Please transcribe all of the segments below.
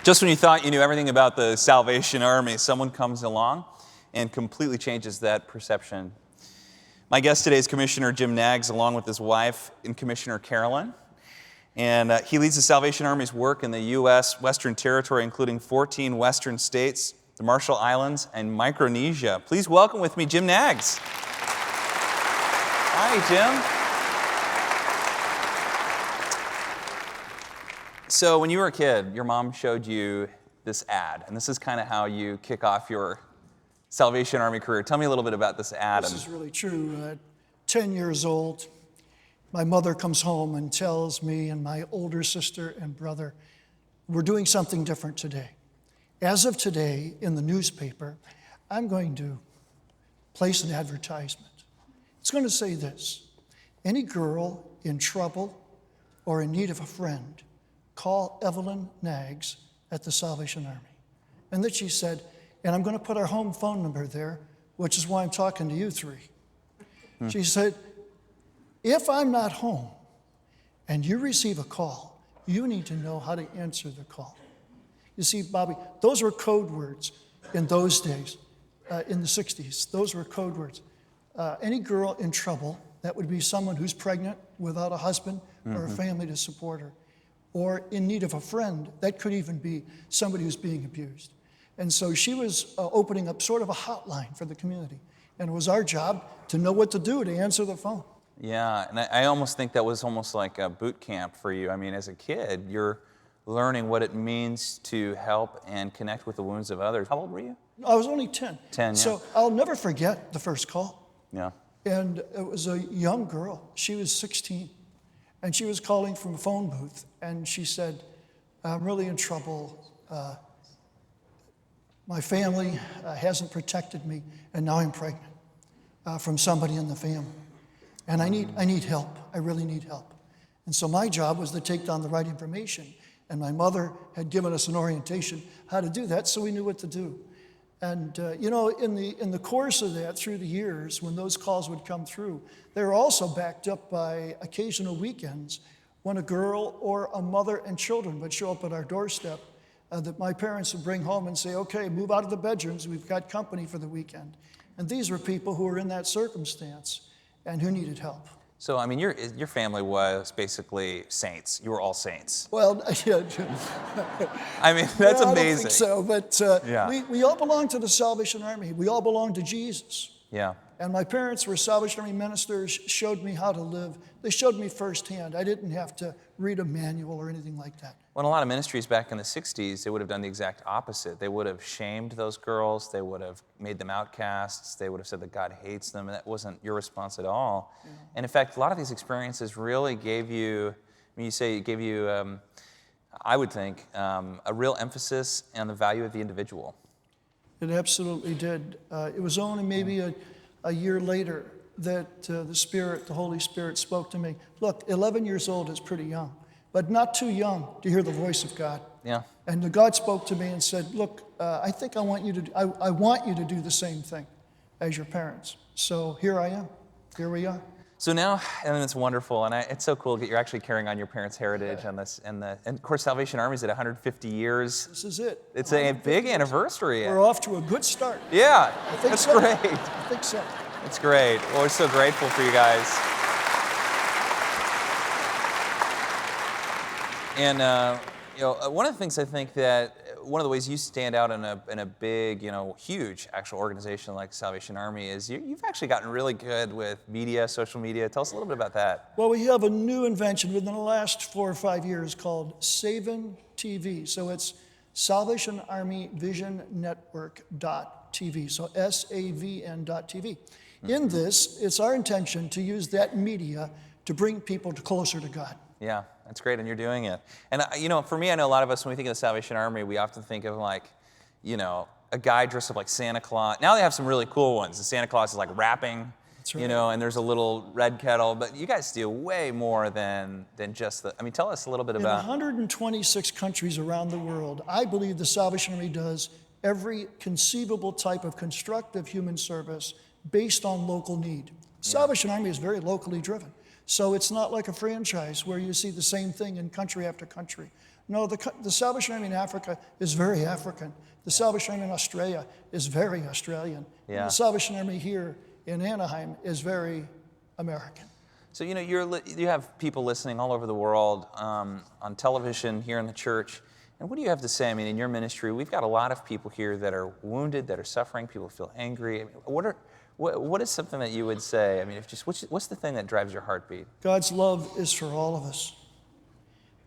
Just when you thought you knew everything about the Salvation Army, someone comes along and completely changes that perception. My guest today is Commissioner Jim Knaggs, along with his wife and Commissioner Carolyn. And he leads the Salvation Army's work in the U.S. Western Territory, including 14 Western states, the Marshall Islands, and Micronesia. Please welcome with me Jim Knaggs. Hi, Jim. So when you were a kid, your mom showed you this ad, and this is kind of how you kick off your Salvation Army career. Tell me a little bit about this ad. This is really true. At 10 years old, my mother comes home and tells me and my older sister and brother, we're doing something different today. As of today, in the newspaper, I'm going to place an advertisement. It's going to say this: any girl in trouble or in need of a friend, call Evelyn Knaggs at the Salvation Army. And then she said, and I'm going to put our home phone number there, which is why I'm talking to you three. She said, if I'm not home and you receive a call, you need to know how to answer the call. You see, Bobby, those were code words in those days, in the 60s. Those were code words. Any girl in trouble, that would be someone who's pregnant without a husband or a family to support her, or in need of a friend. That could even be somebody who's being abused. And so she was opening up sort of a hotline for the community. And it was our job to know what to do to answer the phone. Yeah, and I almost think that was almost like a boot camp for you. I mean, as a kid, you're learning what it means to help and connect with the wounds of others. How old were you? I was only 10. 10, yeah. So I'll never forget the first call. Yeah. And it was a young girl. She was 16. And she was calling from a phone booth, and she said, I'm really in trouble. My family hasn't protected me, and now I'm pregnant from somebody in the family. And I need help. I really need help. And so my job was to take down the right information. And my mother had given us an orientation how to do that, so we knew what to do. And in the course of that, through the years, when those calls would come through, they were also backed up by occasional weekends when a girl or a mother and children would show up at our doorstep that my parents would bring home and say, okay, move out of the bedrooms, we've got company for the weekend. And these were people who were in that circumstance and who needed help. So, I mean, your family was basically saints. You were all saints. Well, yeah. I mean, that's amazing. I don't think so, but Yeah. we all belong to the Salvation Army. We all belong to Jesus. Yeah. And my parents were Salvation Army ministers, showed me how to live. They showed me firsthand. I didn't have to read a manual or anything like that. Well, in a lot of ministries back in the 60s, they would have done the exact opposite. They would have shamed those girls. They would have made them outcasts. They would have said that God hates them, and that wasn't your response at all. Yeah. And in fact, a lot of these experiences really gave you, I mean, you say it gave you, I would think, a real emphasis on the value of the individual. It absolutely did. It was only maybe a year later that the Holy Spirit spoke to me. Look, 11 years old is pretty young, but not too young to hear the voice of God. Yeah. And God spoke to me and said, look, I think I want you to do the same thing as your parents. So here I am. Here we are. So now, and it's wonderful, and it's so cool that you're actually carrying on your parents' heritage on this, and of course, Salvation Army's at 150 years. This is it. It's a big anniversary. We're off to a good start. Yeah, that's so. Great. I think so. It's great. Well, we're so grateful for you guys. And one of the things I think that one of the ways you stand out in a big, huge actual organization like Salvation Army is you've actually gotten really good with media, social media. Tell us a little bit about that. Well, we have a new invention within the last 4 or 5 years called Savin TV. So it's Salvation Army Vision Network.tv. So SAVN.tv. In this, it's our intention to use that media to bring people closer to God. Yeah, that's great, and you're doing it. And, for me, I know a lot of us, when we think of the Salvation Army, we often think of, like, a guy dressed up like Santa Claus. Now they have some really cool ones. The Santa Claus is, like, rapping, that's right. And there's a little red kettle. But you guys do way more than just the... I mean, tell us a little bit about... In 126 countries around the world, I believe the Salvation Army does every conceivable type of constructive human service based on local need. Yeah. Salvation Army is very locally driven. So it's not like a franchise where you see the same thing in country after country. No, the Salvation Army in Africa is very African. The Salvation Army in Australia is very Australian. Yeah. And the Salvation Army here in Anaheim is very American. So, you know, you have people listening all over the world, on television, here in the church. And what do you have to say? I mean, in your ministry, we've got a lot of people here that are wounded, that are suffering. People feel angry. I mean, what is something that you would say? I mean, what's the thing that drives your heartbeat? God's love is for all of us.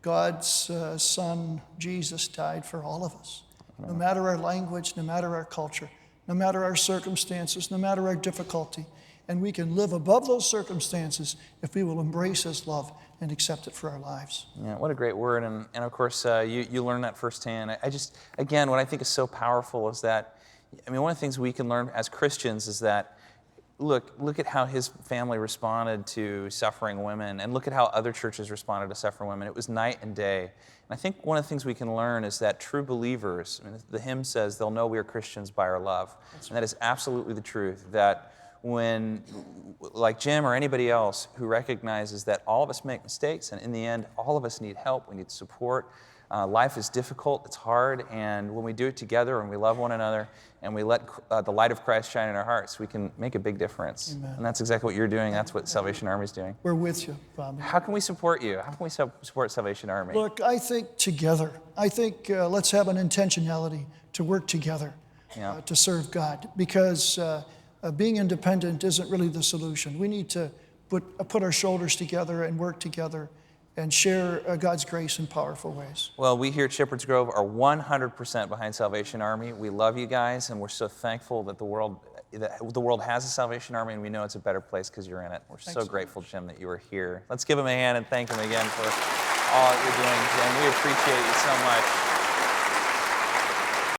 God's Son, Jesus, died for all of us. No matter our language, no matter our culture, no matter our circumstances, no matter our difficulty. And we can live above those circumstances if we will embrace His love and accept it for our lives. Yeah, what a great word. And of course, you learn that firsthand. Again, what I think is so powerful is that, I mean, one of the things we can learn as Christians is that, look at how His family responded to suffering women, and look at how other churches responded to suffering women. It was night and day. And I think one of the things we can learn is that true believers, I mean, the hymn says, they'll know we are Christians by our love. And that is absolutely the truth, that when, like Jim or anybody else who recognizes that all of us make mistakes, and in the end, all of us need help, we need support. Life is difficult, it's hard, and when we do it together and we love one another and we let the light of Christ shine in our hearts, we can make a big difference. Amen. And that's exactly what you're doing. That's what Salvation Army is doing. We're with you, Bob. How can we support you? How can we support Salvation Army? Look, I think together. I think let's have an intentionality to work together to serve God, because being independent isn't really the solution. We need to put our shoulders together and work together and share God's grace in powerful ways. Well, we here at Shepherd's Grove are 100% behind Salvation Army. We love you guys, and we're so thankful that the world has a Salvation Army, and we know it's a better place because you're in it. We're so grateful, Jim, that you were here. Let's give him a hand and thank him again for all that you're doing, Jim. We appreciate you so much.